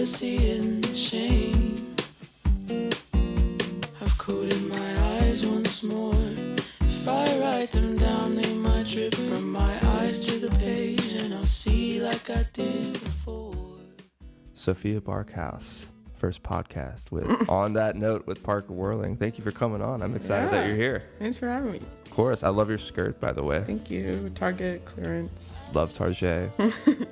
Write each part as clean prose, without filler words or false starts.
jealousy and shame have coated my eyes once more. If I write them down, they might drip from my eyes to the page, and I'll see like I did before. Sophia Barkhouse, first podcast with On That Note with Parker Whirling. Thank you for coming on. I'm excited that you're here. Thanks for having me. Of course. I love your skirt, by the way. Thank you. Target clearance. Love Target.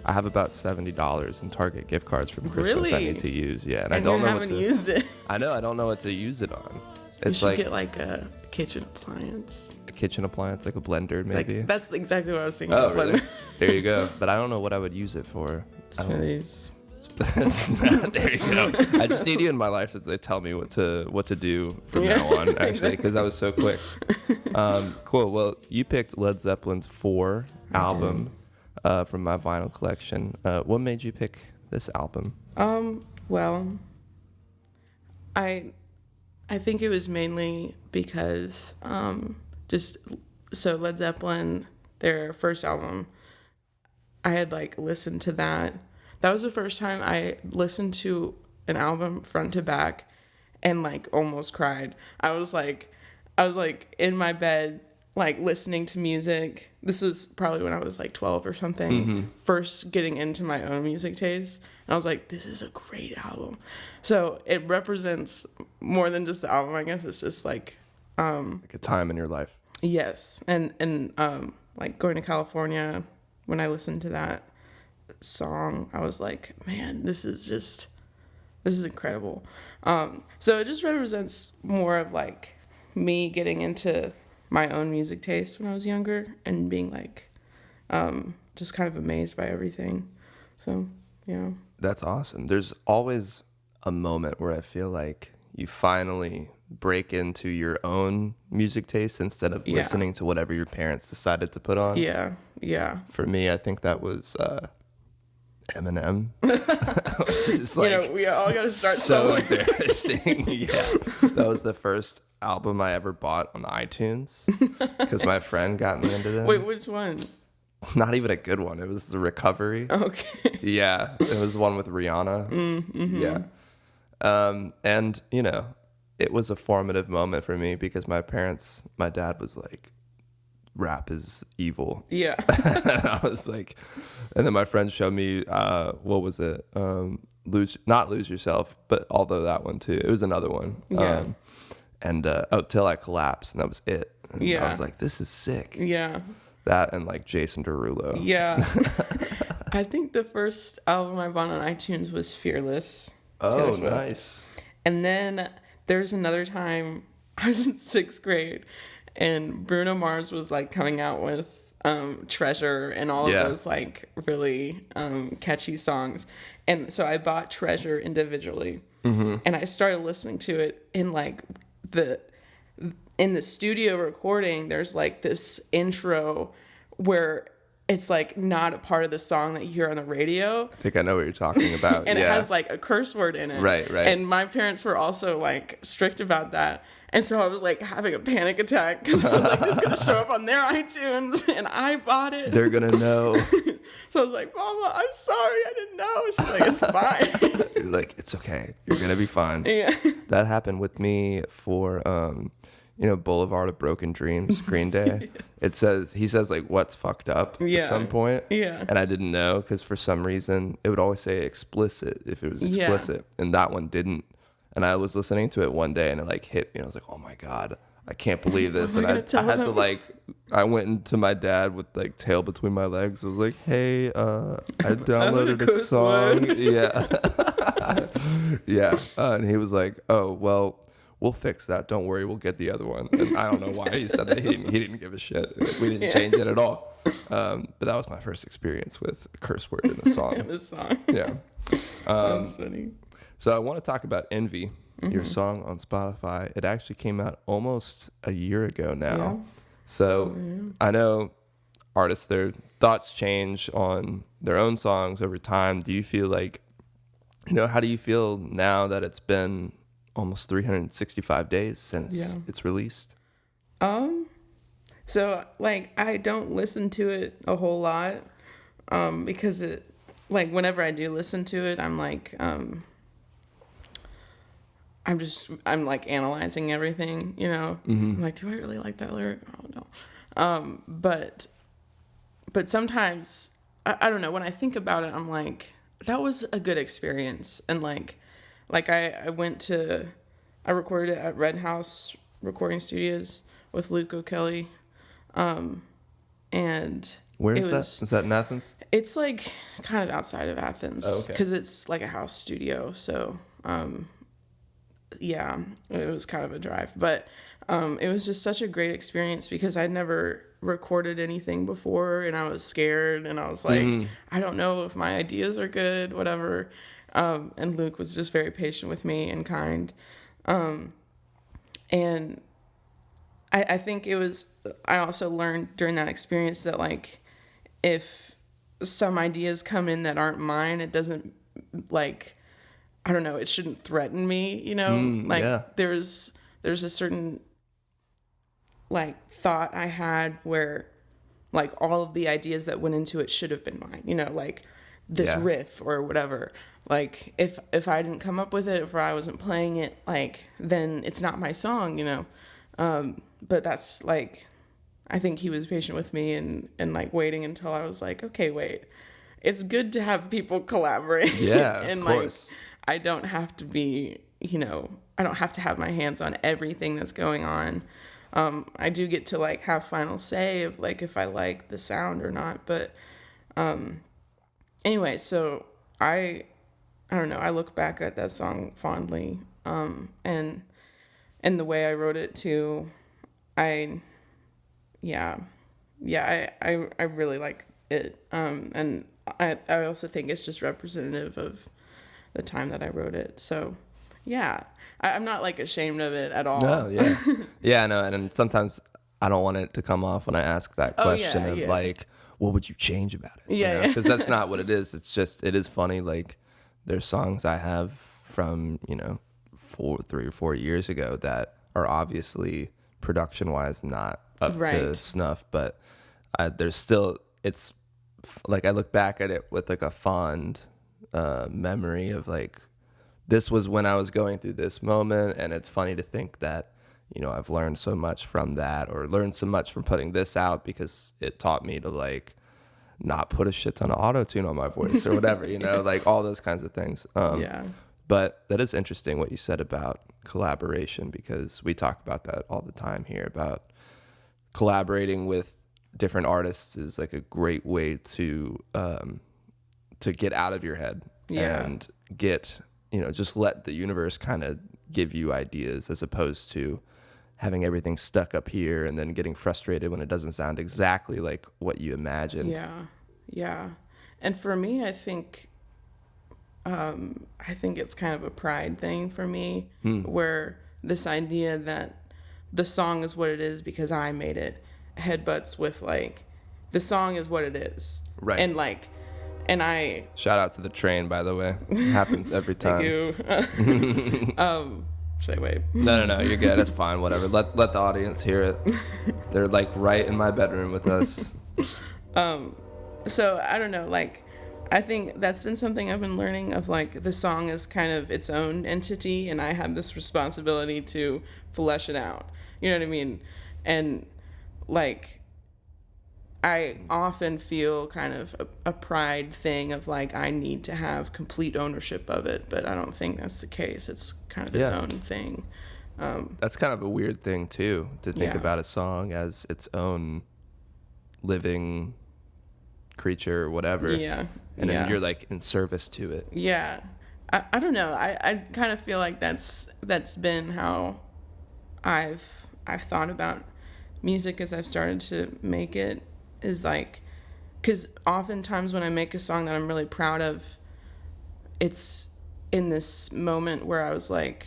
I have about $70 in Target gift cards from Christmas I need to use. Yeah, and I don't know what to used it. I know. I don't know what to use it on. You should get like a kitchen appliance. A kitchen appliance, like a blender, maybe. Like, that's exactly what I was thinking. Oh, really? There you go. But I don't know what I would use it for. Smoothies. There you go. I just need you in my life since they tell me what to do from now on, actually, because I was so quick. Cool. Well, you picked Led Zeppelin's 4 album from my vinyl collection. What made you pick this album? Well, I think it was mainly because so Led Zeppelin, their first album, I had like listened to that. That was the first time I listened to an album front to back and like almost cried. I was like in my bed, like listening to music. This was probably when I was like 12 or something, first getting into my own music taste. And I was like, this is a great album. So it represents more than just the album, I guess. It's just like a time in your life. Yes. And like going to California, when I listened to that song, I was like, man, this is incredible. So it just represents more of like me getting into my own music taste when I was younger and being like just kind of amazed by everything. So yeah, that's awesome. There's always a moment where I feel like you finally break into your own music taste instead of listening to whatever your parents decided to put on. Yeah. For me, I think that was Eminem. Which is like, we all got to start so embarrassing. Yeah, that was the first album I ever bought on iTunes because my friend got me into them. Wait, which one? Not even a good one. It was The Recovery. Okay. Yeah, it was one with Rihanna. Mm-hmm. Yeah, and it was a formative moment for me because my dad was like, rap is evil. Yeah. And I was like, and then my friend showed me, what was it? Not Lose Yourself, but although that one too. It was another one. Yeah. Till I Collapsed, and that was it. And yeah. I was like, this is sick. Yeah. That and like Jason Derulo. Yeah. I think the first album I bought on iTunes was Fearless. Oh, nice. And then there's another time I was in 6th grade and Bruno Mars was like coming out with Treasure and all of those like really catchy songs. And so I bought Treasure individually and I started listening to it in like in the studio recording. There's like this intro where it's like not a part of the song that you hear on the radio. I think I know what you're talking about. And it has like a curse word in it. Right. And my parents were also like strict about that. And so I was like having a panic attack because I was like, this is going to show up on their iTunes and I bought it. They're going to know. So I was like, Mama, I'm sorry. I didn't know. She's like, it's fine. You're like, it's okay. You're going to be fine. Yeah. That happened with me for, Boulevard of Broken Dreams, Green Day. He says like, what's fucked up at some point. Yeah. And I didn't know because for some reason it would always say explicit if it was explicit. And that one didn't. And I was listening to it one day and it like hit me. I was like, oh my God, I can't believe this. And I had to like, I went into my dad with like tail between my legs. I was like, hey, I downloaded a song. Yeah. Yeah. And he was like, oh, well, we'll fix that. Don't worry. We'll get the other one. And I don't know why he said that. He didn't give a shit. We didn't change it at all. But that was my first experience with a curse word in a song. In a song. Yeah. That's funny. So I want to talk about Envy, your song on Spotify. It actually came out almost a year ago now. Yeah. So I know artists, their thoughts change on their own songs over time. Do you feel like, how do you feel now that it's been almost 365 days since it's released? So like I don't listen to it a whole lot because like whenever I do listen to it, I'm like, I'm like analyzing everything, you know. I'm like, do I really like that lyric? I don't know. But sometimes I don't know, when I think about it, I'm like, that was a good experience. And like I recorded it at Red House Recording Studios with Luke O'Kelly. And where is that? Is that in Athens? It's like kind of outside of Athens. Oh, okay. Because it's like a house studio. So, yeah, it was kind of a drive. But it was just such a great experience because I'd never recorded anything before, and I was scared, and I was like, I don't know if my ideas are good, whatever. And Luke was just very patient with me and kind. And I think I also learned during that experience that like, if some ideas come in that aren't mine, it doesn't, like, I don't know, it shouldn't threaten me, you know? There's a certain like thought I had where like all of the ideas that went into it should have been mine, you know, like this riff or whatever. Like if I didn't come up with it, if I wasn't playing it, like, then it's not my song, you know? But that's like, I think he was patient with me and like waiting until I was like, okay, wait, it's good to have people collaborate. Yeah, and of like, course. I don't have to be, you know, I don't have to have my hands on everything that's going on. I do get to like have final say of like if I like the sound or not. But anyway, so I don't know, I look back at that song fondly. And the way I wrote it too, I really like it. And I also think it's just representative of the time that I wrote it. So yeah, I'm not like ashamed of it at all. No, yeah. Yeah, no, and sometimes I don't want it to come off when I ask that question like, what would you change about it? Yeah, because that's not what it is. It's just, it is funny. Like, there's songs I have from, you know, 3 or 4 years ago that are obviously production wise not up to snuff, but there's still, it's like I look back at it with like a fond memory of like, this was when I was going through this moment, and it's funny to think that, you know, I've learned so much from that, or learned so much from putting this out, because it taught me to like not put a shit ton of auto-tune on my voice or whatever, you know, like all those kinds of things. But that is interesting what you said about collaboration, because we talk about that all the time here, about collaborating with different artists is like a great way to get out of your head and get, you know, just let the universe kind of give you ideas, as opposed to having everything stuck up here and then getting frustrated when it doesn't sound exactly like what you imagined. Yeah. And for me, I think it's kind of a pride thing for me, where this idea that the song is what it is because I made it headbutts with like, the song is what it is. Right. And like, and I... Shout out to the train, by the way. It happens every time. Thank you. Should I wait? No, you're good. It's fine. Whatever. Let the audience hear it. They're like right in my bedroom with us. So I don't know, like, I think that's been something I've been learning of, like, the song is kind of its own entity, and I have this responsibility to flesh it out. You know what I mean? And like, I often feel kind of a pride thing of like, I need to have complete ownership of it, but I don't think that's the case. It's kind of its own thing. That's kind of a weird thing too, to think about a song as its own living creature or whatever. And then you're like in service to it. I don't know. I kind of feel like that's been how I've thought about music as I've started to make it. Is like, because oftentimes when I make a song that I'm really proud of, it's in this moment where I was like,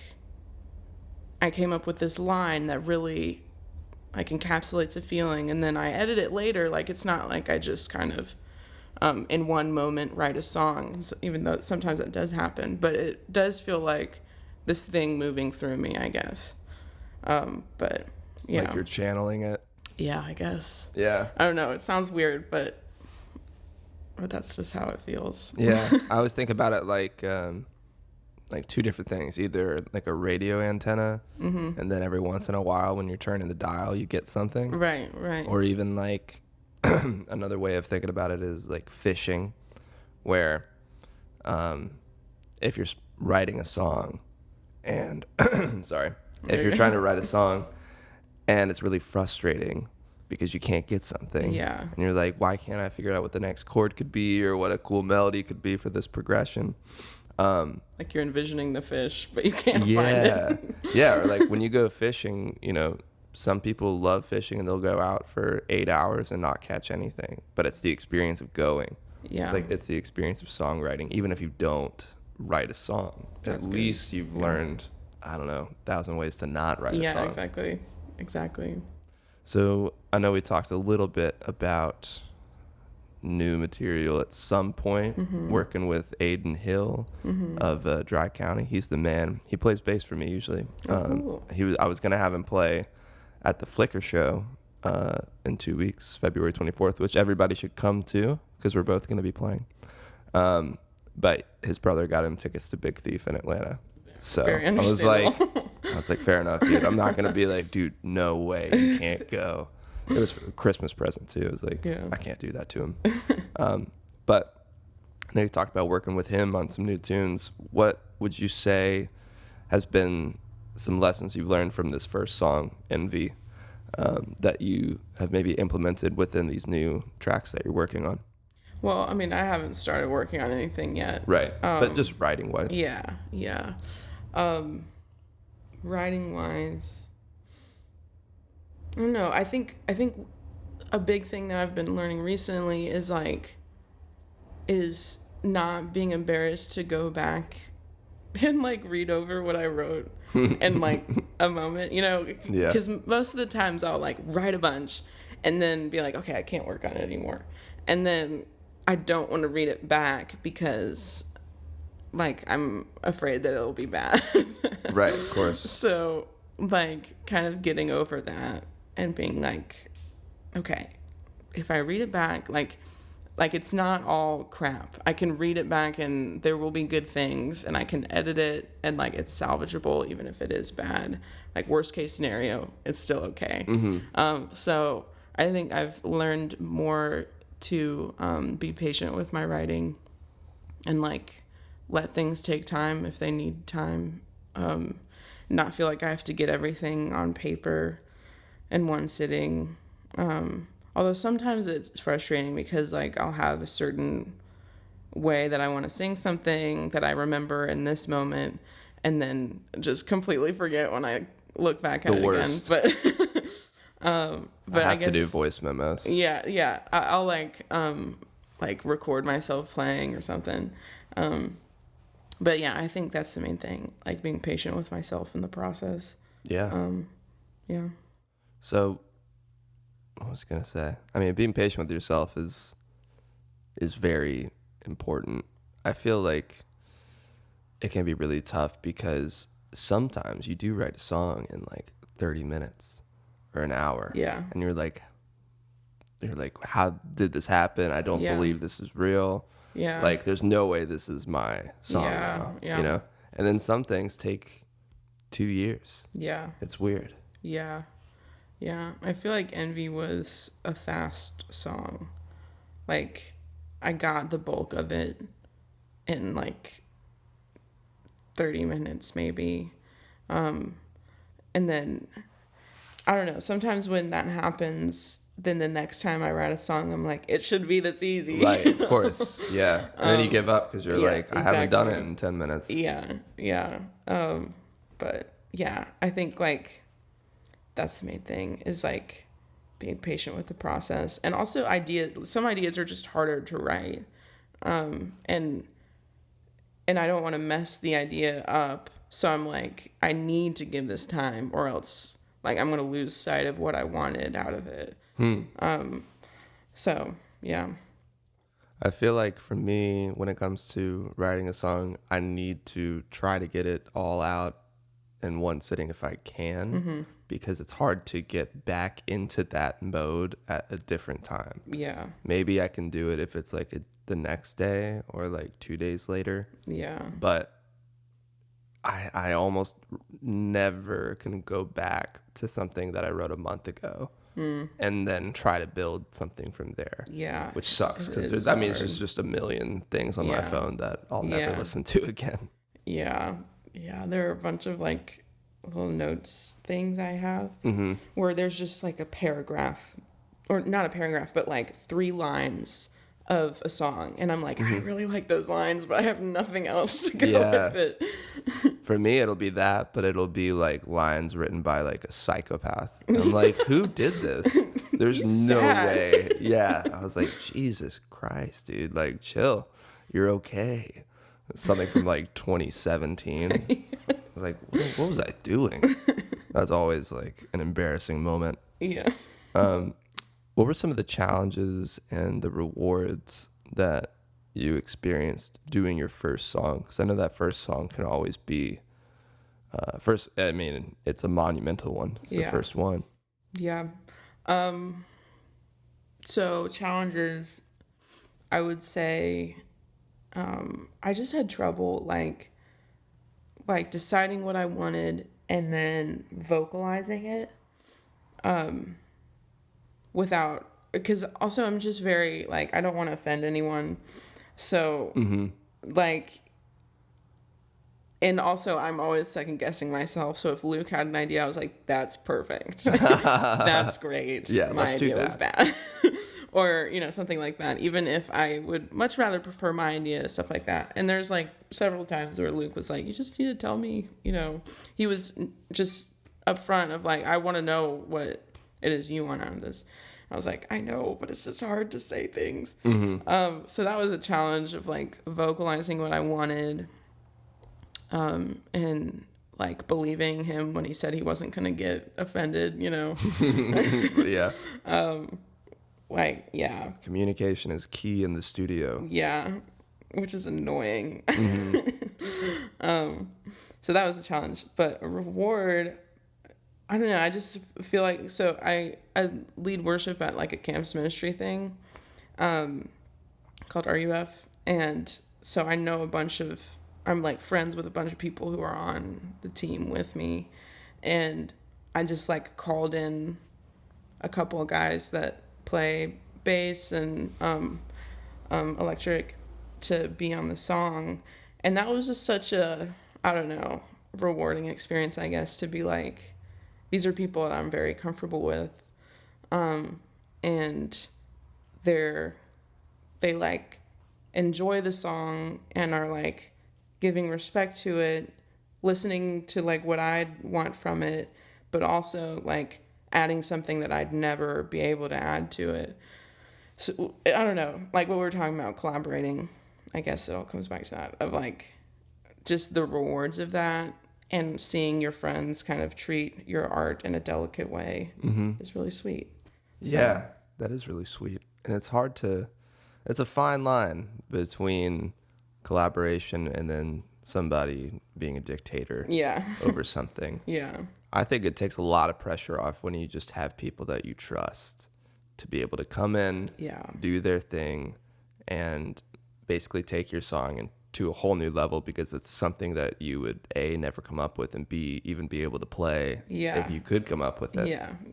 I came up with this line that really like encapsulates a feeling, and then I edit it later. Like, it's not like I just kind of in one moment write a song, even though sometimes that does happen, but it does feel like this thing moving through me, I guess. But yeah, like you're channeling it. Yeah, I guess. Yeah. I don't know. It sounds weird, but but that's just how it feels. Yeah, I always think about it like two different things. Either like a radio antenna, and then every once in a while when you're turning the dial, you get something. Right. Or even like another way of thinking about it is like fishing, where if you're writing a song and if you're trying to write a song and it's really frustrating because you can't get something, and you're like, why can't I figure out what the next chord could be or what a cool melody could be for this progression? Like you're envisioning the fish but you can't find it. Yeah, or like when you go fishing, some people love fishing and they'll go out for 8 hours and not catch anything, but it's the experience of going. It's the experience of songwriting. Even if you don't write a song, at least you've learned, I don't know, 1,000 ways to not write a song. Yeah, exactly. So I know we talked a little bit about new material at some point, working with Aiden Hill of Dry County. He's the man. He plays bass for me usually. Cool. I was gonna have him play at the Flickr show in 2 weeks, February 24th, which everybody should come to because we're both gonna be playing. But his brother got him tickets to Big Thief in Atlanta. So I was like, fair enough, dude. I'm not gonna be like, dude, no way, you can't go. It was a Christmas present too. It was like, I can't do that to him. But I know you talked about working with him on some new tunes. What would you say has been some lessons you've learned from this first song, Envy, that you have maybe implemented within these new tracks that you're working on? Well, I mean, I haven't started working on anything yet. Right. But just writing wise. Yeah. Writing wise, I don't know. I think a big thing that I've been learning recently is not being embarrassed to go back and like read over what I wrote in like a moment, because most of the times I'll like write a bunch and then be like, okay, I can't work on it anymore. And then I don't want to read it back because like I'm afraid that it'll be bad. Right, of course. So like kind of getting over that and being like, okay, if I read it back, like it's not all crap. I can read it back and there will be good things and I can edit it and like it's salvageable even if it is bad. Like worst case scenario, it's still okay. So I think I've learned more to be patient with my writing and like let things take time if they need time. Not feel like I have to get everything on paper in one sitting. Although sometimes it's frustrating because like I'll have a certain way that I want to sing something that I remember in this moment and then just completely forget when I look back at it worst. Again. But I have guess, to do voice memos. Yeah. I'll like record myself playing or something. But yeah, I think that's the main thing, like being patient with myself in the process. Yeah. Yeah. So, what was I gonna say? I mean, being patient with yourself is very important. I feel like it can be really tough because sometimes you do write a song in like 30 minutes or an hour. Yeah. And you're like, how did this happen? I don't believe this is real. Yeah. Like, there's no way this is my song now, And then some things take 2 years. Yeah. It's weird. Yeah. I feel like Envy was a fast song. Like, I got the bulk of it in like 30 minutes maybe. And then, I don't know, sometimes when that happens, then the next time I write a song, I'm like, it should be this easy. Right, of course, yeah. And then you give up because you're like, I haven't done it in 10 minutes. Yeah. But yeah, I think like that's the main thing is like being patient with the process. And also some ideas are just harder to write. And I don't want to mess the idea up. So I'm like, I need to give this time or else like I'm going to lose sight of what I wanted out of it. So yeah. I feel like for me, when it comes to writing a song, I need to try to get it all out in one sitting if I can, because it's hard to get back into that mode at a different time. Yeah. Maybe I can do it if it's like the next day or like 2 days later. Yeah. But I almost never can go back to something that I wrote a month ago and then try to build something from there. Yeah. Which sucks because that means there's just a million things on my phone that I'll never listen to again. Yeah. Yeah. There are a bunch of like little notes things I have where there's just like a paragraph, or not a paragraph, but like 3 lines of a song, and I'm like, I really like those lines, but I have nothing else to go with it. For me, it'll be that, but it'll be like lines written by like a psychopath. And I'm like, who did this? There's no way. Yeah. I was like, Jesus Christ, dude, like chill. You're okay. Something from like 2017. I was like, what was I doing? That's always like an embarrassing moment. Yeah. What were some of the challenges and the rewards that you experienced doing your first song? Because I know that first song can always be it's a monumental one. It's the first one. Yeah. So challenges, I would say, I just had trouble like deciding what I wanted and then vocalizing it. Because also I'm just very like, I don't want to offend anyone. So like, and also I'm always second guessing myself. So if Luke had an idea, I was like, that's perfect. That's great. Yeah, my let's do idea that. was bad. Or, something like that. Even if I would much rather prefer my idea, stuff like that. And there's like several times where Luke was like, you just need to tell me, he was just upfront of like, I want to know what it is you want out of this. I was like, I know, but it's just hard to say things. So that was a challenge of like vocalizing what I wanted, and like believing him when he said he wasn't going to get offended, Yeah. Communication is key in the studio. Yeah, which is annoying. So that was a challenge, but a reward, I don't know. I just feel like, so I lead worship at like a campus ministry thing, called RUF. And so I know I'm like friends with a bunch of people who are on the team with me. And I just like called in a couple of guys that play bass and, electric to be on the song. And that was just such a, I don't know, rewarding experience, I guess, to be like, these are people that I'm very comfortable with, and they like enjoy the song and are like giving respect to it, listening to like what I'd want from it, but also like adding something that I'd never be able to add to it. So I don't know, like what we were talking about, collaborating, I guess it all comes back to that, of like just the rewards of that. And seeing your friends kind of treat your art in a delicate way is really sweet. So. Yeah, that is really sweet. And it's a fine line between collaboration and then somebody being a dictator over something. Yeah. I think it takes a lot of pressure off when you just have people that you trust to be able to come in, do their thing, and basically take your song and to a whole new level, because it's something that you would A, never come up with, and B, even be able to play if you could come up with it.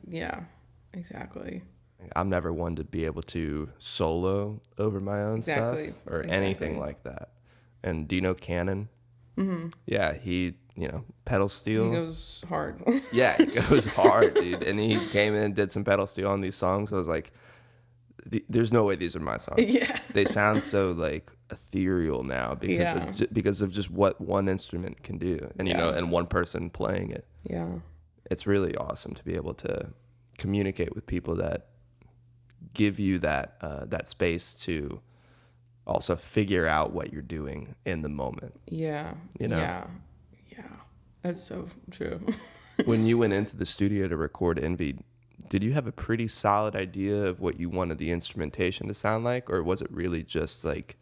Yeah, exactly. I'm never one to be able to solo over my own stuff or anything like that. And do you know Cannon? Yeah, he, pedal steel. He goes hard. Yeah, he goes hard, dude. And he came in and did some pedal steel on these songs. I was like, there's no way these are my songs. Yeah. They sound so like ethereal now because of just what one instrument can do, and and one person playing it. Yeah. It's really awesome to be able to communicate with people that give you that space to also figure out what you're doing in the moment. Yeah. Yeah. That's so true. When you went into the studio to record Envy, did you have a pretty solid idea of what you wanted the instrumentation to sound like, or was it really just like,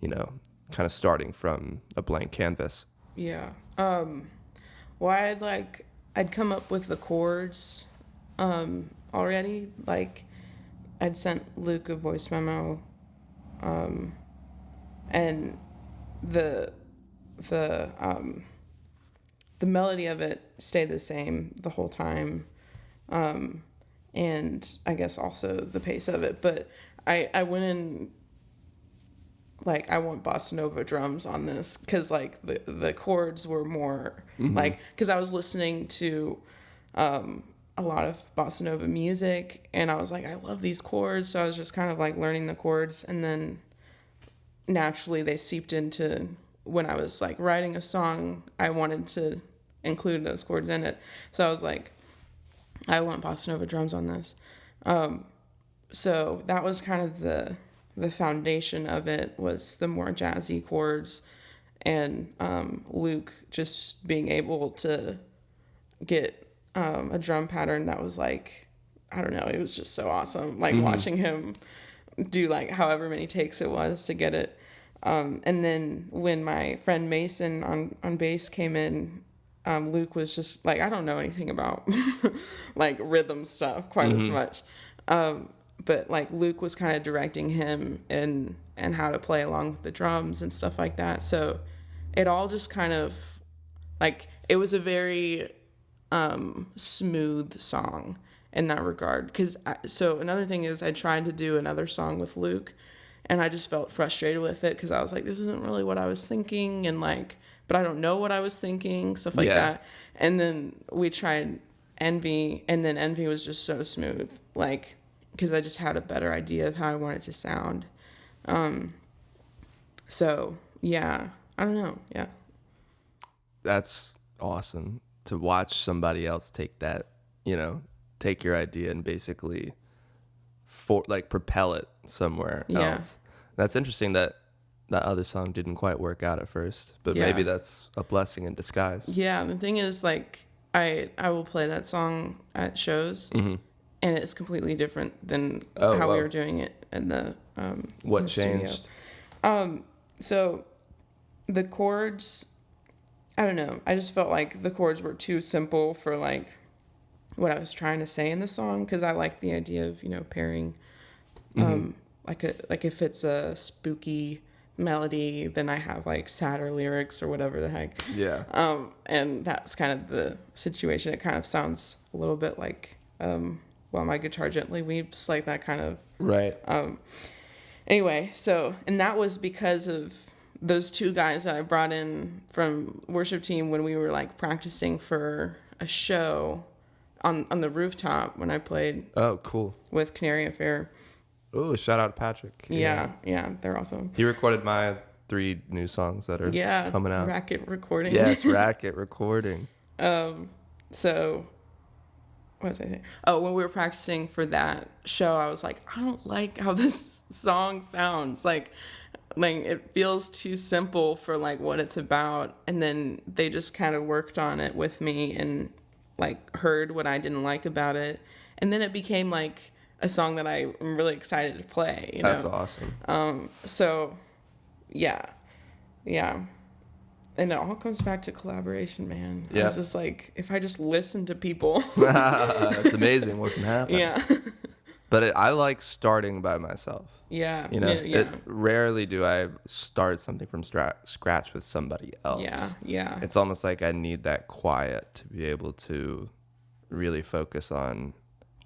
kind of starting from a blank canvas? Yeah. Well, I'd come up with the chords already. Like, I'd sent Luke a voice memo, and the melody of it stayed the same the whole time, and I guess also the pace of it. But I went in like, I want bossa nova drums on this, because like the chords were more like, because I was listening to a lot of bossa nova music, and I was like, I love these chords, so I was just kind of like learning the chords, and then naturally they seeped into, when I was like writing a song, I wanted to include those chords in it. So I was like, I want bossa nova drums on this. So that was kind of the foundation of it, was the more jazzy chords, and Luke just being able to get a drum pattern that was like, I don't know, it was just so awesome. Like watching him do like however many takes it was to get it. And then when my friend Mason on bass came in, Luke was just like, I don't know anything about like rhythm stuff quite as much. But like Luke was kind of directing him and how to play along with the drums and stuff like that. So it all just kind of like, it was a very smooth song in that regard. So another thing is, I tried to do another song with Luke, and I just felt frustrated with it, because I was like, this isn't really what I was thinking, and like, but I don't know what I was thinking, stuff like that. And then we tried Envy, and then Envy was just so smooth, like, because I just had a better idea of how I wanted it to sound. So yeah, I don't know. Yeah. That's awesome to watch somebody else take that, take your idea and basically propel it somewhere else. That's interesting that other song didn't quite work out at first, but maybe that's a blessing in disguise. Yeah. The thing is, like, I will play that song at shows, and it's completely different than how we were doing it in the what in the changed? Studio. So the chords, I don't know. I just felt like the chords were too simple for like what I was trying to say in the song, because I like the idea of, pairing like if it's a spooky melody, then I have like sadder lyrics or whatever the heck. Yeah. And that's kind of the situation. It kind of sounds a little bit like While My Guitar Gently Weeps, like that kind of. Right. Anyway, so, and that was because of those two guys that I brought in from worship team when we were like practicing for a show on the rooftop when I played. Oh, cool. With Canary Affair. Oh, shout out to Patrick. Yeah, they're awesome. He recorded my 3 new songs that are coming out. Racket recording. Yes, Racket recording. So what was I saying? Oh, when we were practicing for that show, I was like, I don't like how this song sounds. Like it feels too simple for like what it's about. And then they just kind of worked on it with me and like heard what I didn't like about it. And then it became like a song that I'm really excited to play. That's awesome. So yeah. And it all comes back to collaboration, man. I was just like, if I just listen to people. It's amazing what can happen. Yeah. But I like starting by myself. Yeah. Rarely do I start something from scratch with somebody else. Yeah. It's almost like I need that quiet to be able to really focus on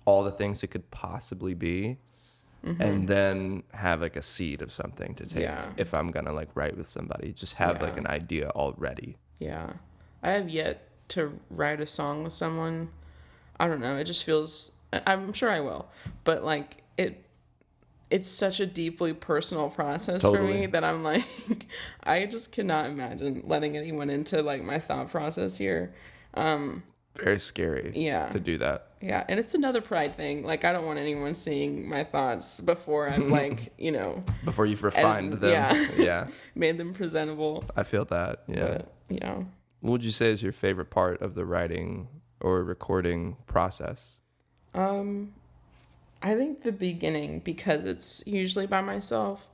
all the things it could possibly be. And then have like a seed of something to take if I'm gonna like write with somebody. Just have like an idea already. Yeah. I have yet to write a song with someone. I don't know. It just feels, I'm sure I will, but like it's such a deeply personal process for me that I'm like, I just cannot imagine letting anyone into like my thought process here. Very scary to do that. Yeah, and it's another pride thing. Like, I don't want anyone seeing my thoughts before I've, like, before you've refined them. Yeah. Made them presentable. I feel that, yeah. But, what would you say is your favorite part of the writing or recording process? I think the beginning, because it's usually by myself.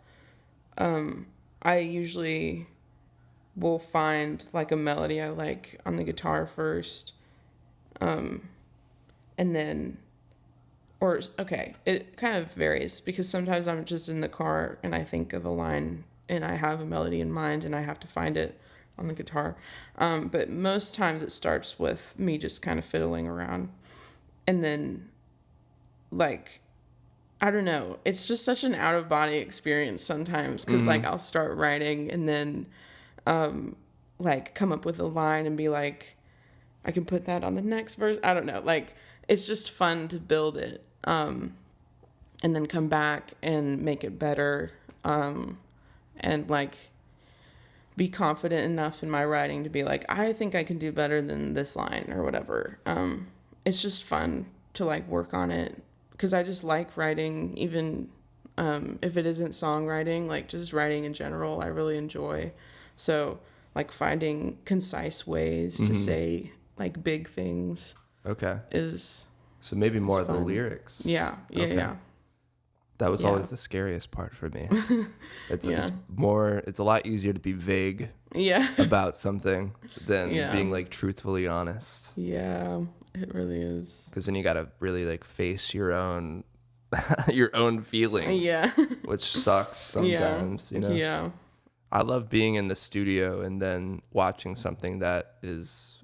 I usually will find like a melody I like on the guitar first, and then, it kind of varies because sometimes I'm just in the car and I think of a line and I have a melody in mind and I have to find it on the guitar. But most times it starts with me just kind of fiddling around, and then like, I don't know, it's just such an out of body experience sometimes because like I'll start writing and then like come up with a line and be like, I can put that on the next verse. I don't know, like it's just fun to build it, and then come back and make it better, and like be confident enough in my writing to be like, I think I can do better than this line or whatever. It's just fun to like work on it because I just like writing, even if it isn't songwriting, like just writing in general, I really enjoy. So like finding concise ways to say like big things. Okay. Is so maybe more of the fun. lyrics. Yeah. Yeah. That was always the scariest part for me. It's a lot easier to be vague about something than being like truthfully honest. Yeah, it really is. Because then you got to really like face your own your own feelings. Yeah. Which sucks sometimes, you know. Yeah. I love being in the studio and then watching something that is,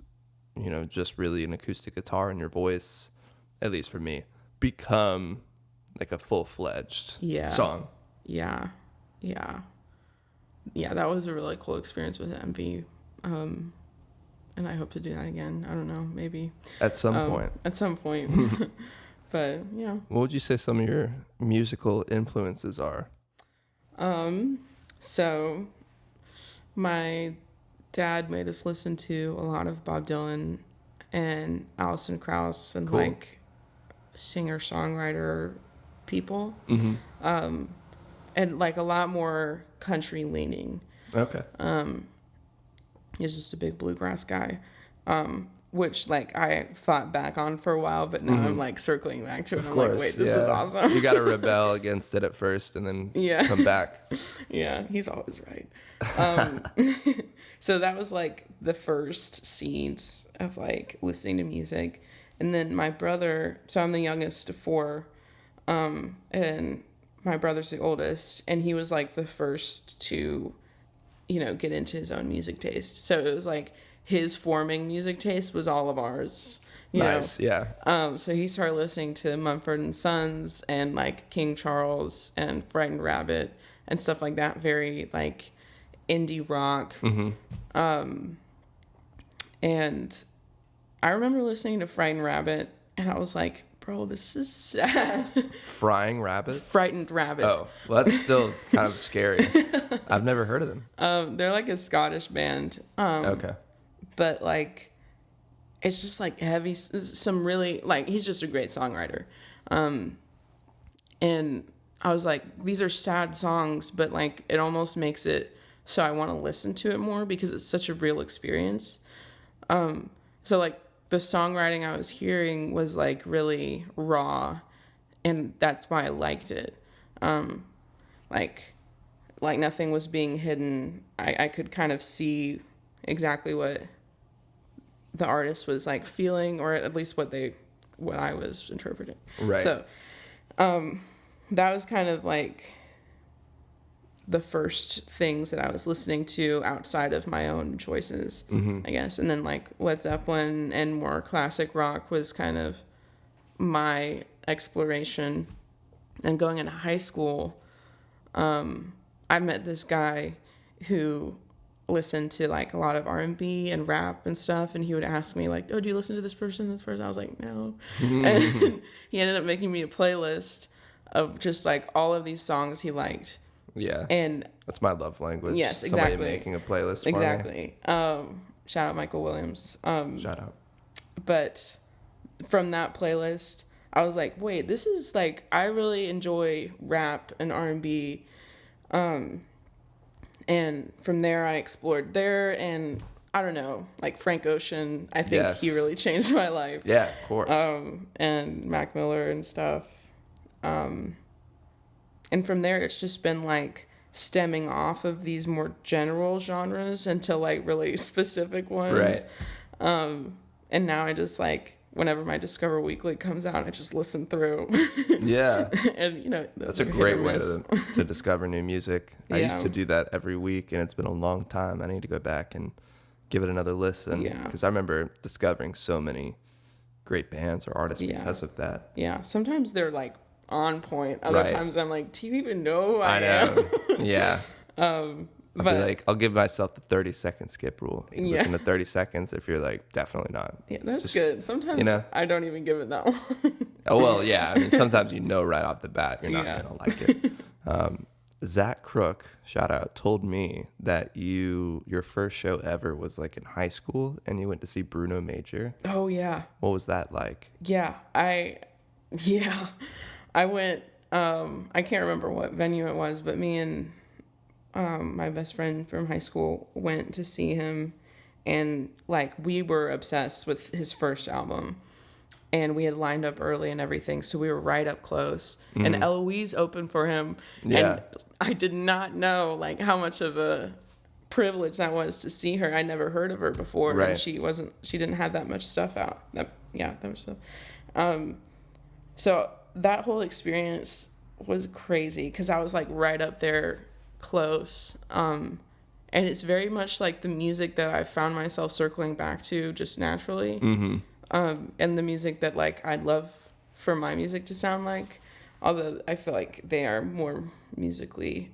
you know, just really an acoustic guitar and your voice, at least for me, become like a full-fledged song. Yeah, that was a really cool experience with MV, and I hope to do that again. I don't know, maybe at some point. But yeah. What would you say some of your musical influences are? So my dad made us listen to a lot of Bob Dylan and Alison Krauss and like singer-songwriter people, and like a lot more country leaning. Okay. He's just a big bluegrass guy, which like I fought back on for a while, but now I'm like circling back to it. I'm like, wait, this is awesome. You got to rebel against it at first and then come back. Yeah, he's always right. So that was like the first seeds of like listening to music. And then my brother, so I'm the youngest of four, and my brother's the oldest, and he was like the first to, you know, get into his own music taste. So it was like his forming music taste was all of ours. You know? Yeah. So he started listening to Mumford & Sons and like King Charles and Frightened Rabbit and stuff like that. Very like indie rock. And I remember listening to Frightened Rabbit and I was like, bro, this is sad. Frying Rabbit? Frightened Rabbit. Oh, well, that's still kind of scary. I've never heard of them. They're like a Scottish band. Okay. But like, it's just like heavy, some really, like, he's just a great songwriter. And I was like, these are sad songs, but like, it almost makes it so I want to listen to it more because it's such a real experience. So like, the songwriting I was hearing was like really raw, and that's why I liked it. Like nothing was being hidden. I could kind of see exactly what the artist was like feeling, or at least what I was interpreting. Right. So, that was kind of like the first things that I was listening to outside of my own choices, I guess. And then like Led Zeppelin and more classic rock was kind of my exploration. And going into high school, I met this guy who listened to like a lot of R&B and rap and stuff, and he would ask me like, oh, do you listen to this person? I was like, no. And he ended up making me a playlist of just like all of these songs he liked. Yeah, and that's my love language. Yes, exactly. Somebody making a playlist for me. Shout out Michael Williams. Shout out. But from that playlist, I was like, wait, this is like, I really enjoy rap and R&B. And from there, I explored there, and I don't know, like Frank Ocean. I think he really changed my life. Yeah, of course. And Mac Miller and stuff. And from there, it's just been like stemming off of these more general genres into like really specific ones. Right. And now I just like, whenever my Discover Weekly comes out, I just listen through. Yeah. And, you know, that's a great way to discover new music. I used to do that every week, and it's been a long time. I need to go back and give it another listen. Yeah. Because I remember discovering so many great bands or artists because of that. Yeah. Sometimes they're like on point. Other times I'm like, do you even know who I am? know. Yeah. But I'll give myself the 30-second skip rule. You can listen to 30 seconds if you're like, definitely not. Yeah, that's good. Sometimes I don't even give it that long. Oh, well, yeah. I mean, sometimes you know right off the bat you're not going to like it. Zach Crook, shout out, told me that your first show ever was like in high school and you went to see Bruno Major. Oh, yeah. What was that like? Yeah, I went, I can't remember what venue it was, but me and my best friend from high school went to see him, and like we were obsessed with his first album, and we had lined up early and everything, so we were right up close. And Eloise opened for him, and I did not know like how much of a privilege that was to see her. I never heard of her before, and she didn't have that much stuff out. That much stuff. So that whole experience was crazy because I was like right up there close. And it's very much like the music that I found myself circling back to just naturally. And the music that like I'd love for my music to sound like, although I feel like they are more musically,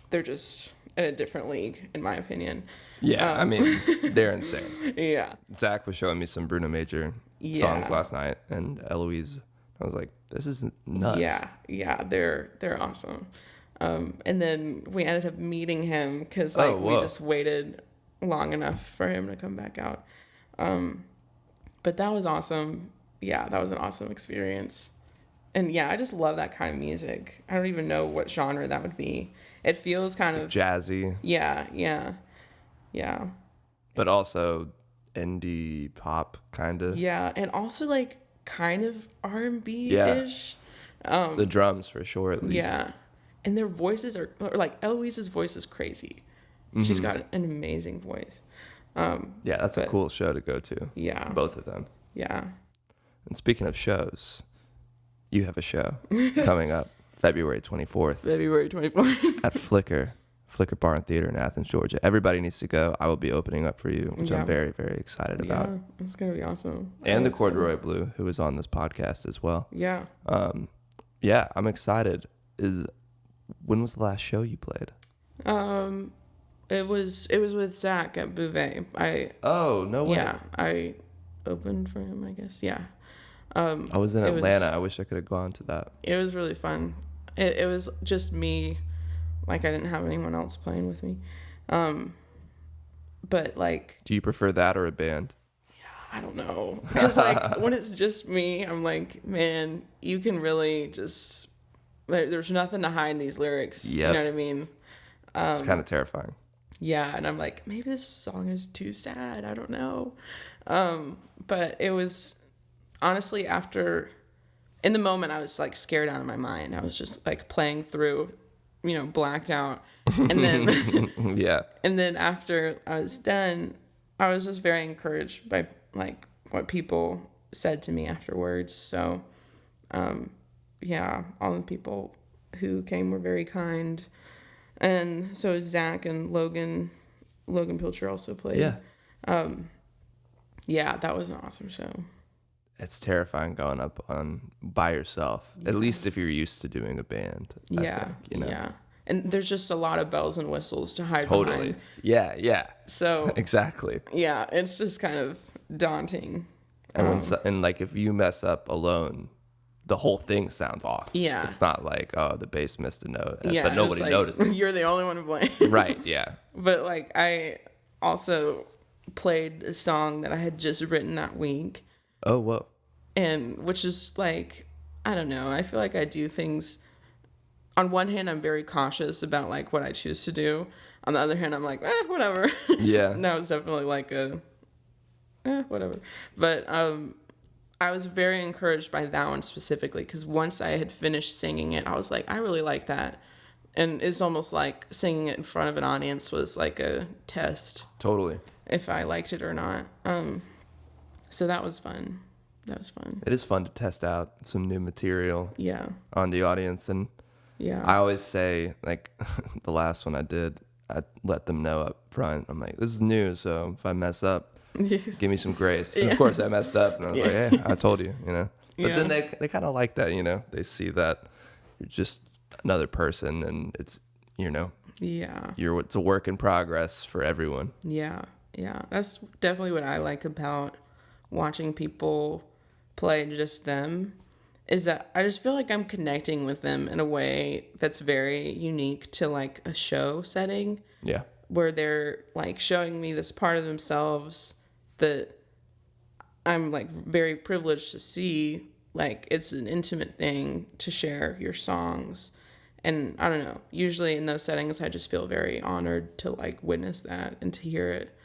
they're just in a different league in my opinion. I mean, they're insane. Yeah. Zach was showing me some Bruno Major songs last night, and Eloise, I was like, this is nuts. Yeah, they're awesome. And then we ended up meeting him because like we just waited long enough for him to come back out. But that was awesome. Yeah, that was an awesome experience. And yeah, I just love that kind of music. I don't even know what genre that would be. It feels kind of jazzy. Yeah. But also indie pop kind of. Yeah, and also like kind of R&B-ish. The drums for sure at least. Yeah. And their voices are like Eloise's voice is crazy. She's got an amazing voice. That's a cool show to go to. Yeah. Both of them. Yeah. And speaking of shows, you have a show coming up February 24th. February 24th. At Flicker Bar and Theater in Athens, Georgia. Everybody needs to go. I will be opening up for you, which I'm very, very excited about. Yeah, it's going to be awesome. And the Corduroy Blue, who was on this podcast as well. Yeah. I'm excited. When was the last show you played? It was with Zach at Bouvet. No way. Yeah, I opened for him, I guess. Yeah. I was in Atlanta. I wish I could have gone to that. It was really fun. It was just me. Like, I didn't have anyone else playing with me. But, like... Do you prefer that or a band? Yeah, I don't know. Because, like, when it's just me, I'm like, man, you can really just... There's nothing to hide in these lyrics. Yep. You know what I mean? It's kind of terrifying. Yeah, and I'm like, maybe this song is too sad. I don't know. But it was... Honestly, in the moment, I was like scared out of my mind. I was just like playing through, blacked out. And then, And then after I was done, I was just very encouraged by like what people said to me afterwards. So, all the people who came were very kind. And so Zach and Logan Pilcher also played. Yeah. That was an awesome show. It's terrifying going up by yourself, at least if you're used to doing a band. I think, Yeah. And there's just a lot of bells and whistles to hide behind. Yeah. So exactly. Yeah, it's just kind of daunting. And like if you mess up alone, the whole thing sounds off. Yeah. It's not like, the bass missed a note, but nobody notices. You're the only one to blame. Right, yeah. But like I also played a song that I had just written that week. Oh, whoa. And which is like, I don't know. I feel like I do things. On one hand, I'm very cautious about like what I choose to do. On the other hand, I'm like, whatever. Yeah. That was definitely like whatever. But I was very encouraged by that one specifically because once I had finished singing it, I was like, I really like that. And it's almost like singing it in front of an audience was like a test. Totally. If I liked it or not. So that was fun. It is fun to test out some new material. Yeah. On the audience. And yeah, I always say, like, the last one I did, I let them know up front. I'm like, this is new, so if I mess up, give me some grace. And of course I messed up, and I was like, hey, I told you, you know. But then they kind of like that, you know. They see that you're just another person, and it's, you know, it's a work in progress for everyone. Yeah. That's definitely what I like about watching people play just them, is that I just feel like I'm connecting with them in a way that's very unique to like a show setting. Yeah. Where they're like showing me this part of themselves that I'm like very privileged to see. Like, it's an intimate thing to share your songs. And I don't know, usually in those settings, I just feel very honored to like witness that and to hear it.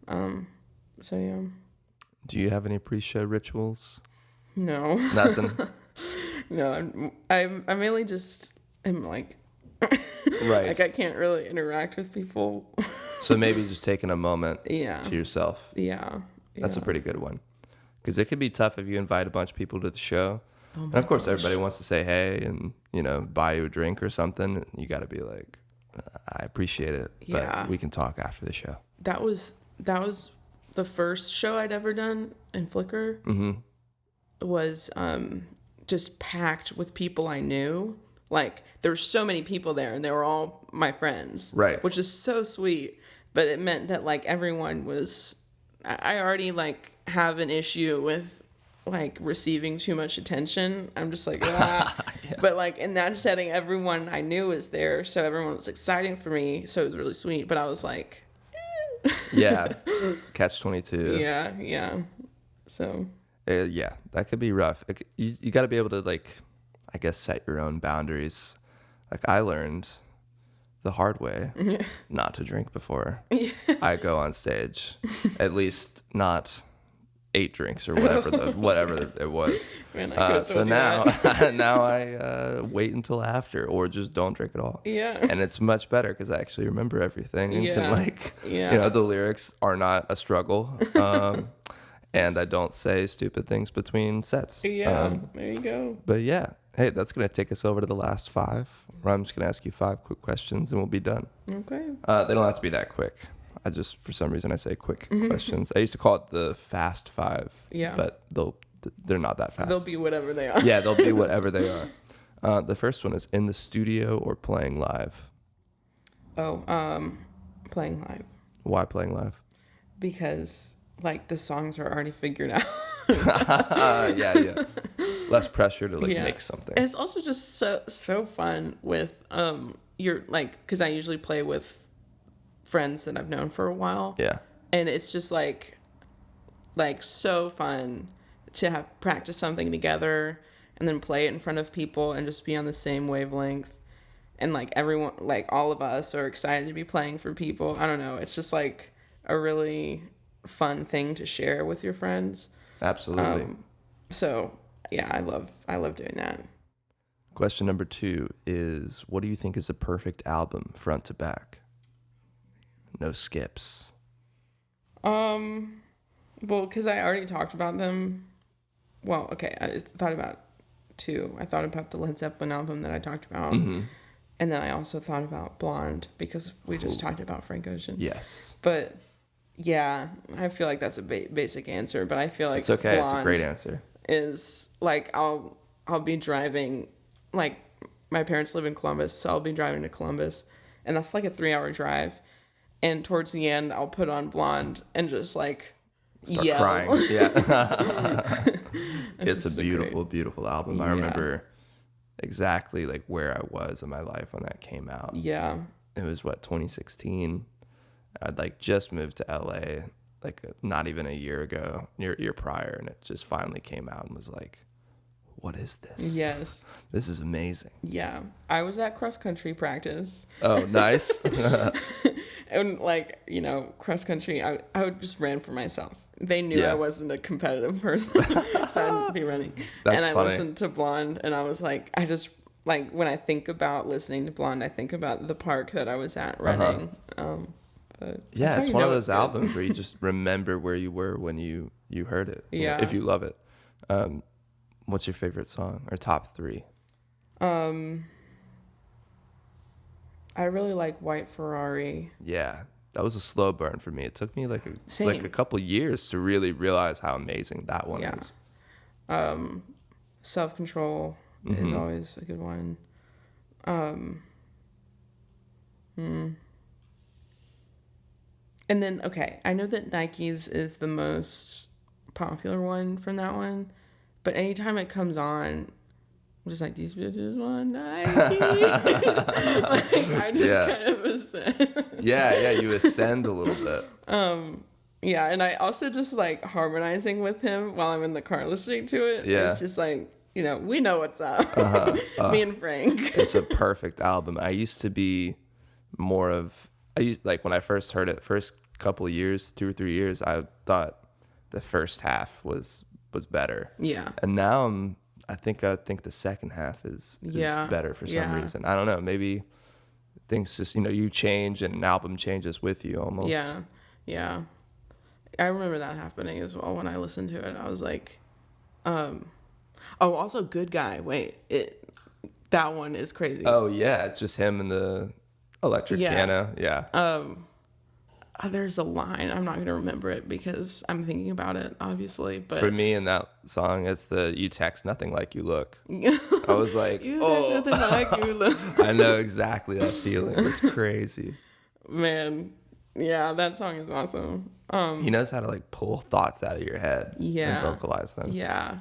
So yeah. Do you have any pre-show rituals? No. Nothing. No, I mainly just am like, right. Like I can't really interact with people. So maybe just taking a moment to yourself. Yeah. That's a pretty good one. Because it could be tough if you invite a bunch of people to the show. And of course, everybody wants to say hey and, you know, buy you a drink or something. You got to be like, I appreciate it, but we can talk after the show. That was the first show I'd ever done in Flickr. Mm-hmm. Was just packed with people I knew. Like, there were so many people there, and they were all my friends. Right. Which is so sweet. But it meant that, like, everyone was... I already, like, have an issue with, like, receiving too much attention. I'm just like, ah. Yeah. But, like, in that setting, everyone I knew was there, so everyone was exciting for me, so it was really sweet. But I was like... Yeah. Catch-22. Yeah. So... yeah, that could be rough. You got to be able to, like, I guess, set your own boundaries. Like, I learned the hard way not to drink before I go on stage. At least not 8 drinks or whatever it was. Man, so now I wait until after, or just don't drink at all. Yeah. And it's much better because I actually remember everything and can, like, you know, the lyrics are not a struggle. And I don't say stupid things between sets. Yeah, there you go. But yeah, hey, that's going to take us over to the last 5. Where I'm just going to ask you 5 quick questions and we'll be done. Okay. They don't have to be that quick. For some reason, I say quick questions. I used to call it the fast 5. Yeah. But they're not that fast. They'll be whatever they are. Yeah, they'll be whatever they are. The first one is in the studio or playing live? Playing live. Why playing live? Because... like, the songs are already figured out. Yeah. Less pressure to, like, make something. And it's also just so fun with, because I usually play with friends that I've known for a while. Yeah. And it's just, like so fun to have practice something together and then play it in front of people and just be on the same wavelength. And, like, everyone, like, all of us are excited to be playing for people. I don't know. It's just, like, a really... fun thing to share with your friends. Absolutely. So yeah, I love doing that. Question number 2 is, what do you think is a perfect album front to back? No skips. Well, because I already talked about them. Well, okay, I thought about 2. I thought about the Led Zeppelin album that I talked about. Mm-hmm. And then I also thought about Blonde because we just talked about Frank Ocean. Yes. But yeah, I feel like that's a basic answer, but I feel like it's okay. Blonde it's a great answer. Is like I'll be driving, like my parents live in Columbus, so I'll be driving to Columbus, and that's like a 3-hour drive. And towards the end, I'll put on Blonde and just like start yell. Crying. Yeah, it's a beautiful album. Yeah. I remember exactly like where I was in my life when that came out. Yeah, it was 2016. I'd like just moved to LA like not even a year ago, year prior, and it just finally came out and was like, what is this? Yes. This is amazing. Yeah. I was at cross country practice. Oh, nice. And like, you know, cross country, I just ran for myself. They knew I wasn't a competitive person, so I didn't be running. That's and I funny. listened to Blonde and I was like, like when I think about listening to Blonde, I think about the park that I was at Reading. But yeah, it's one of those albums where you just remember where you were when you heard it. Yeah. If you love it. What's your favorite song or top 3? I really like White Ferrari. Yeah, that was a slow burn for me. It took me like a couple years to really realize how amazing that one is. Self-Control is always a good one. And then, okay, I know that Nike's is the most popular one from that one, but anytime it comes on, I'm just like, these bitches want Nike. Like, I just kind of ascend. Yeah, you ascend a little bit. Yeah, and I also just like harmonizing with him while I'm in the car listening to it. Yeah. It's just like, we know what's up. Me and Frank. It's a perfect album. I used to be like when I first heard it, first couple of years, 2 or 3 years, I thought the first half was better. Yeah. And now I think the second half is better for some reason. I don't know. Maybe things just, you change and an album changes with you almost. Yeah. Yeah. I remember that happening as well when I listened to it. I was like, also Good Guy. Wait, that one is crazy. Oh yeah. It's just him and the electric piano. Yeah. There's a line. I'm not going to remember it because I'm thinking about it, obviously. But for me in that song, it's you text nothing like you look. I was like, you text nothing like you look. I know exactly that feeling. It's crazy. Man, yeah, that song is awesome. He knows how to like pull thoughts out of your head and vocalize them. Yeah.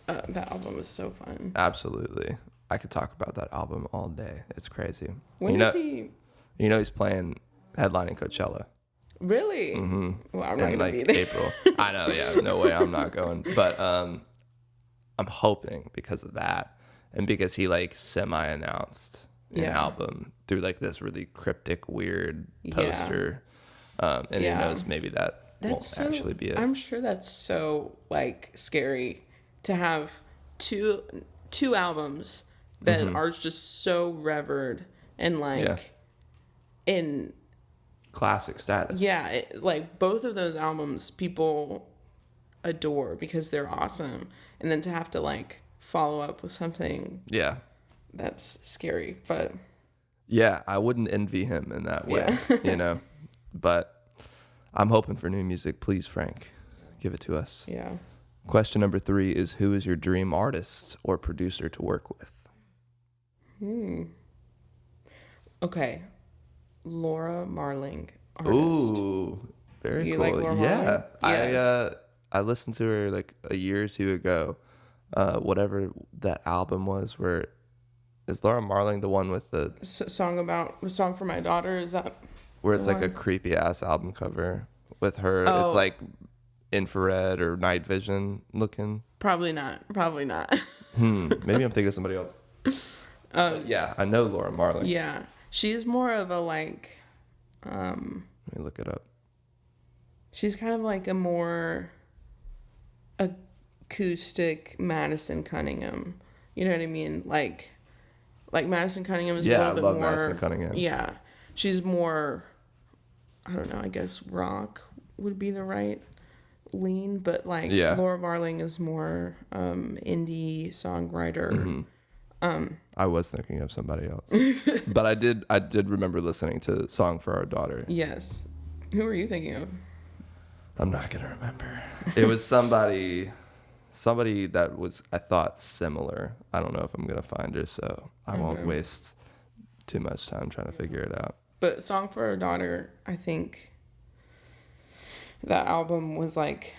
That album was so fun. Absolutely. I could talk about that album all day. It's crazy. When is he? He's playing headlining Coachella. Really? Mm-hmm. Well, I'm not in gonna like be there. April. I know, yeah. No way I'm not going. But I'm hoping because of that and because he like semi-announced an album through like this really cryptic, weird poster. And he knows maybe that won't actually be it. I'm sure that's so like scary to have two albums that are just so revered and like in classic status. Yeah, like both of those albums people adore because they're awesome, and then to have to like follow up with something that's scary. But yeah, I wouldn't envy him in that way. But I'm hoping for new music. Please, Frank, give it to us. Yeah. Question number 3 is, who is your dream artist or producer to work with? Okay, Laura Marling, artist. Ooh, very you cool. Like Laura yeah, Marling? Yes. I listened to her like a year or 2 ago. Whatever that album was, where is Laura Marling the one with the song for my daughter? Is that where it's like a creepy ass album cover with her? Oh. It's like infrared or night vision looking. Probably not. Maybe I'm thinking of somebody else. Yeah, I know Laura Marling. Yeah, she's more of a like. Let me look it up. She's kind of like a more acoustic Madison Cunningham. You know what I mean? Like Madison Cunningham is a little bit more. Yeah, I love Madison Cunningham. Yeah, she's more. I don't know. I guess rock would be the right lean, but like Laura Marling is more indie songwriter. I was thinking of somebody else, but I did remember listening to "Song for Our Daughter." Yes. Who were you thinking of? I'm not gonna remember. It was somebody that was, I thought, similar. I don't know if I'm gonna find her, so I won't waste too much time trying to figure it out. But "Song for Our Daughter," I think that album was like,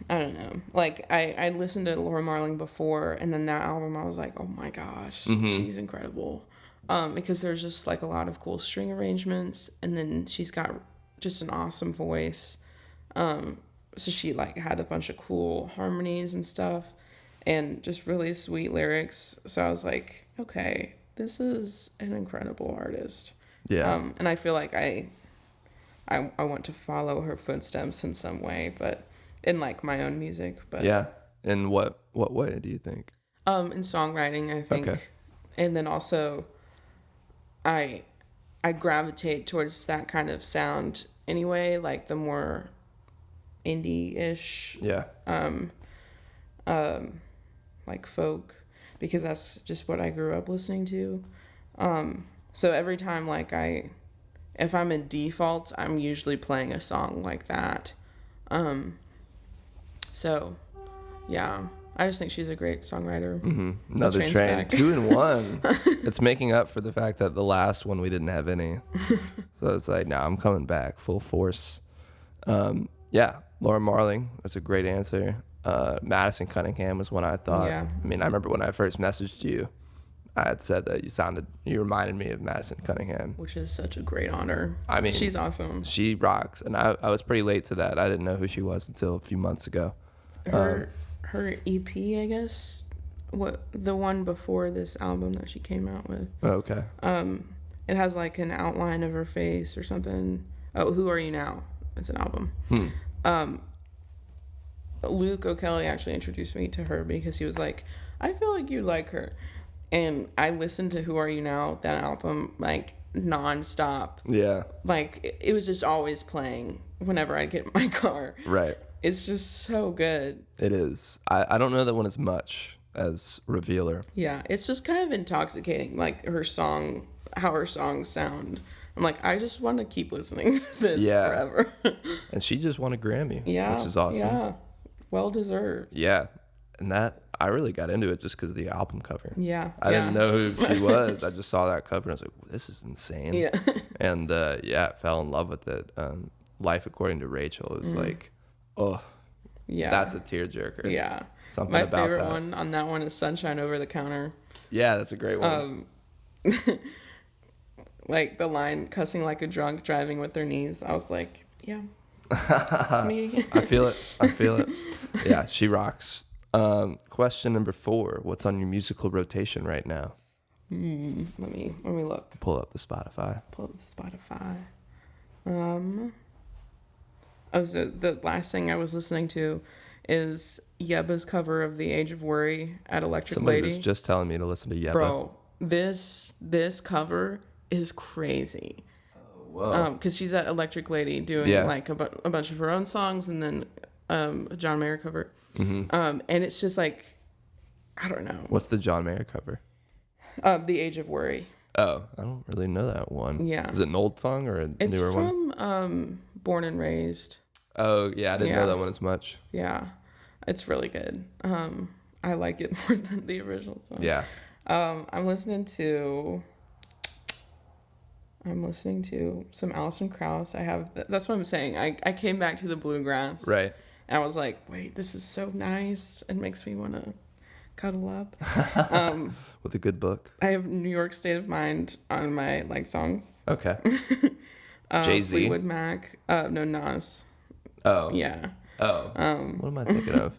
I don't know. Like I listened to Laura Marling before, and then that album I was like, oh my gosh, she's incredible. Because there's just like a lot of cool string arrangements, and then she's got just an awesome voice. So she like had a bunch of cool harmonies and stuff, and just really sweet lyrics. So I was like, okay, this is an incredible artist. Yeah. And I feel like I want to follow her footsteps in some way, but in like my own music. But yeah. In what way do you think? In songwriting, I think. Okay. And then also I gravitate towards that kind of sound anyway, like the more indie-ish, Yeah. like folk, because that's just what I grew up listening to. So every time if I'm in default, I'm usually playing a song like that. So yeah, I just think she's a great songwriter. Mm-hmm. Another train, 2 in 1. It's making up for the fact that the last one we didn't have any. So it's like, nah, I'm coming back full force. Yeah, Laura Marling, that's a great answer. Madison Cunningham was one I thought. Yeah. I mean, I remember when I first messaged you, I had said that you reminded me of Madison Cunningham. Which is such a great honor. I mean, she's awesome. She rocks. And I was pretty late to that. I didn't know who she was until a few months ago. Her EP, I guess, the one before this album that she came out with. Oh, okay. It has like an outline of her face or something. Oh, Who Are You Now? It's an album. Luke O'Kelly actually introduced me to her because he was like, I feel like you like her. And I listened to Who Are You Now, that album, like nonstop. Yeah. Like it was just always playing whenever I'd get in my car. Right. It's just so good. It is. I don't know that one as much as Revealer. Yeah, it's just kind of intoxicating, like how her songs sound. I'm like, I just want to keep listening to this forever. And she just won a Grammy, Yeah, which is awesome. Yeah, well deserved. Yeah, and I really got into it just because of the album cover. Yeah, I didn't know who she was. I just saw that cover and I was like, this is insane. Yeah. And fell in love with it. Life According to Rachel is like, oh, yeah, that's a tearjerker. Yeah, something my about favorite that. one on that one is Sunshine Over the Counter. Yeah, that's a great one. Like the line, cussing like a drunk, driving with their knees. I was like, yeah, it's me. I feel it. Yeah, she rocks. Question number 4. What's on your musical rotation right now? Let me look. Pull up the Spotify. So the last thing I was listening to is Yeba's cover of The Age of Worry at Electric Somebody Lady. was just telling me to listen to Yeba. Bro, this cover is crazy. Whoa. Because she's at Electric Lady doing like a bunch of her own songs and then a John Mayer cover. Mm-hmm. And it's just like, I don't know. What's the John Mayer cover? The Age of Worry. Oh, I don't really know that one. Yeah. Is it an old song or a newer one? It's from Born and Raised. Oh, yeah, I didn't know that one as much. Yeah, it's really good. I like it more than the original song. Yeah. I'm listening to some Alison Krauss. That's what I'm saying. I came back to the bluegrass. Right. And I was like, wait, this is so nice. It makes me want to cuddle up. With a good book. I have New York State of Mind on my songs. Okay. Jay-Z. Fleetwood Mac. No, Nas. Oh. Yeah. Oh. What am I thinking of?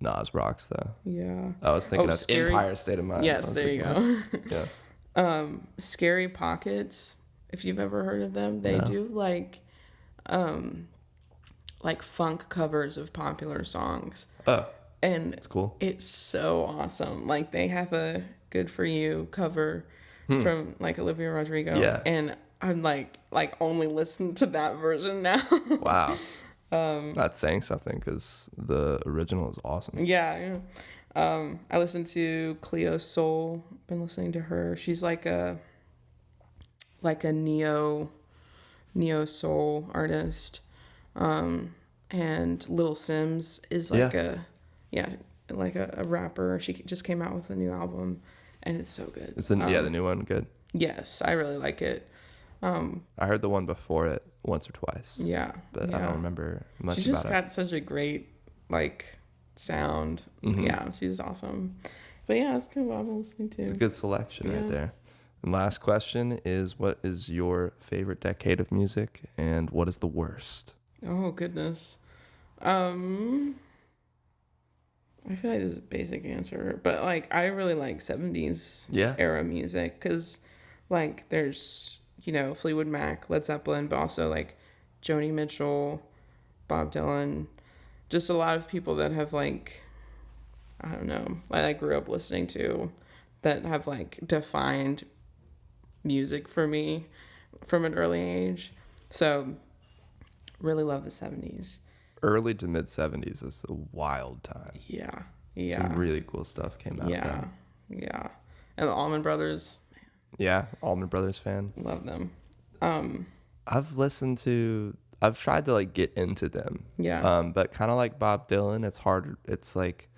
Nas rocks though. Yeah. I was thinking of Empire State of Mind. Yes, there you go. Yeah. Scary Pockets, if you've ever heard of them, they do like funk covers of popular songs. Oh. And it's cool. It's so awesome. Like they have a Good For You cover from like Olivia Rodrigo. Yeah. And I'm like only listen to that version now. Wow. That's saying something because the original is awesome. Yeah. I listened to Cleo Soul. Been listening to her. She's like a neo soul artist. And Little Sims is like a rapper. She just came out with a new album, and it's so good. Is the new one good? Yes, I really like it. I heard the one before it once or twice. Yeah, but I don't remember much about it. She just got such a great sound. Mm-hmm. Yeah, she's awesome. But yeah, that's kind of what I'm listening to. It's a good selection right there. And last question is, what is your favorite decade of music, and what is the worst? Oh goodness. I feel like this is a basic answer, but I really like 70s era music because there's Fleetwood Mac, Led Zeppelin, but also Joni Mitchell, Bob Dylan, just a lot of people that have I don't know, I grew up listening to that have like defined music for me from an early age. So really love the 70s. Early to mid 70s is a wild time. Yeah. Some really cool stuff came out then. Yeah. And the Allman Brothers. Yeah, Allman Brothers fan. Love them. I've tried to like get into them. Yeah. But kind of like Bob Dylan, it's hard. It's like,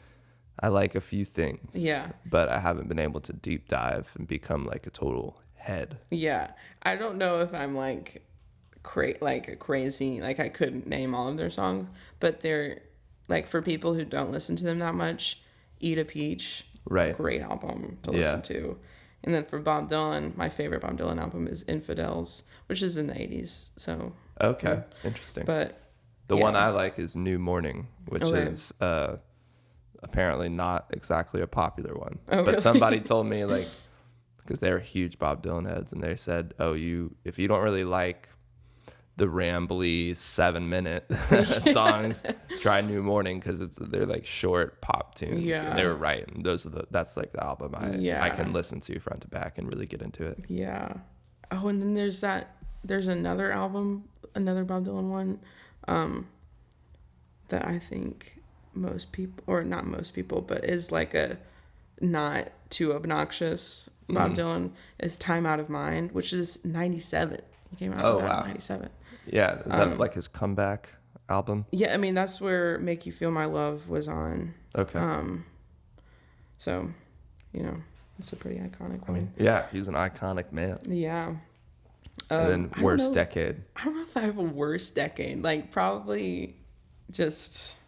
I like a few things. Yeah. But I haven't been able to deep dive and become like a total head. Yeah. I don't know if I'm like crazy. Like I couldn't name all of their songs, but they're like, for people who don't listen to them that much, Eat a Peach. Right. Great album to listen to. And then for Bob Dylan, my favorite Bob Dylan album is Infidels, which is in the 80s. So okay, interesting. But the one I like is New Morning, which Okay. is apparently not exactly a popular one. Oh, but really? somebody told me, like, because they're huge Bob Dylan heads, and they said, if you don't really like the rambly 7-minute songs, try New Morning, because they're like short pop tunes. Yeah. And they were right. And that's like the album I can listen to front to back and really get into it. Yeah. Oh, and then there's another album, another Bob Dylan one, that I think most people, or not most people, but is like a not too obnoxious Bob Dylan, is Time Out of Mind, which is 97. He came out with that in 97. Yeah. Is that like his comeback album? Yeah, I mean, that's where Make You Feel My Love was on. Okay. So, it's a pretty iconic one. Yeah, he's an iconic man. Yeah. And then worst decade. I don't know if I have a worst decade. Like, probably just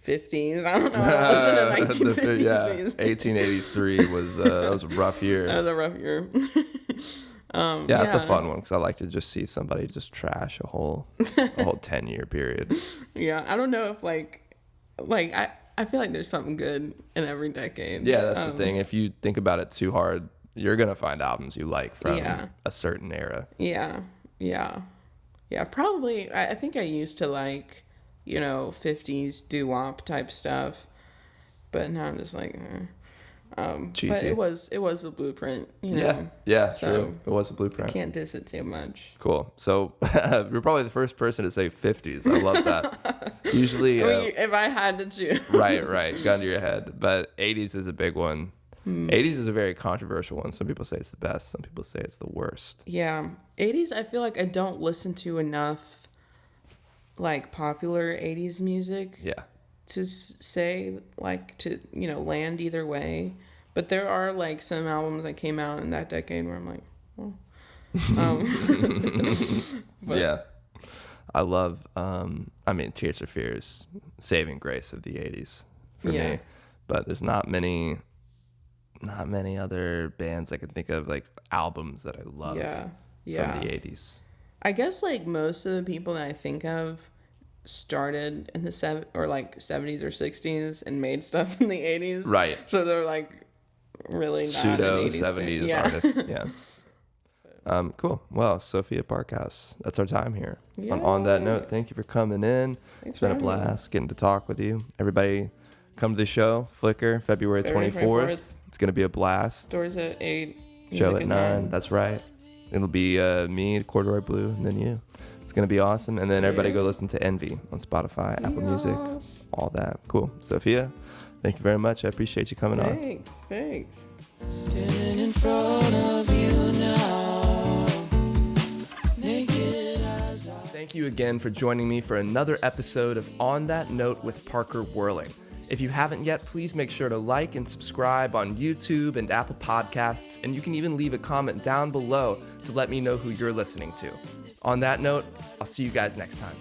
50s. I don't know. I listen to 1950s. Yeah, 1883 was that was a rough year. That was a rough year. Yeah, it's a fun one because I like to just see somebody just trash a whole 10-year period. Yeah, I don't know if I feel like there's something good in every decade. Yeah, that's the thing. If you think about it too hard, you're gonna find albums you like from a certain era. Yeah. Probably. I think I used to like, 50s doo-wop type stuff, but now I'm just like, cheesy. But it was a blueprint. Yeah, so true. It was a blueprint. Can't diss it too much. Cool. So you're probably the first person to say 50s. I love that. Usually, if I had to choose. right, gun to your head. But 80s is a big one. 80s is a very controversial one. Some people say it's the best. Some people say it's the worst. Yeah, 80s. I feel like I don't listen to enough like popular 80s music. Yeah. To say like to land either way, but there are like some albums that came out in that decade where I'm like, well, yeah, I love Tears for Fears, saving grace of the 80s for me, but there's not many other bands I can think of, like albums that I love from the 80s. I guess like most of the people that I think of started in the 70s or 60s and made stuff in the 80s. Right. So they're like really not pseudo 70s artists. Yeah. Cool. Well, Sophia Barkhouse, that's our time here. Yeah. On that note, thank you for coming in. It's been a blast getting to talk with you. Everybody come to the show, Flickr, February 24th. It's going to be a blast. Doors at 8. Show at 9. That's right. It'll be me, Corduroy Blue, and then you. It's going to be awesome. And then everybody go listen to Envy on Spotify, Apple Music, all that. Cool. Sophia, thank you very much. I appreciate you coming on. Thanks. Standing in front of you now, naked as I... Thank you again for joining me for another episode of On That Note with Parker Whirling. If you haven't yet, please make sure to like and subscribe on YouTube and Apple Podcasts, and you can even leave a comment down below to let me know who you're listening to. On that note, I'll see you guys next time.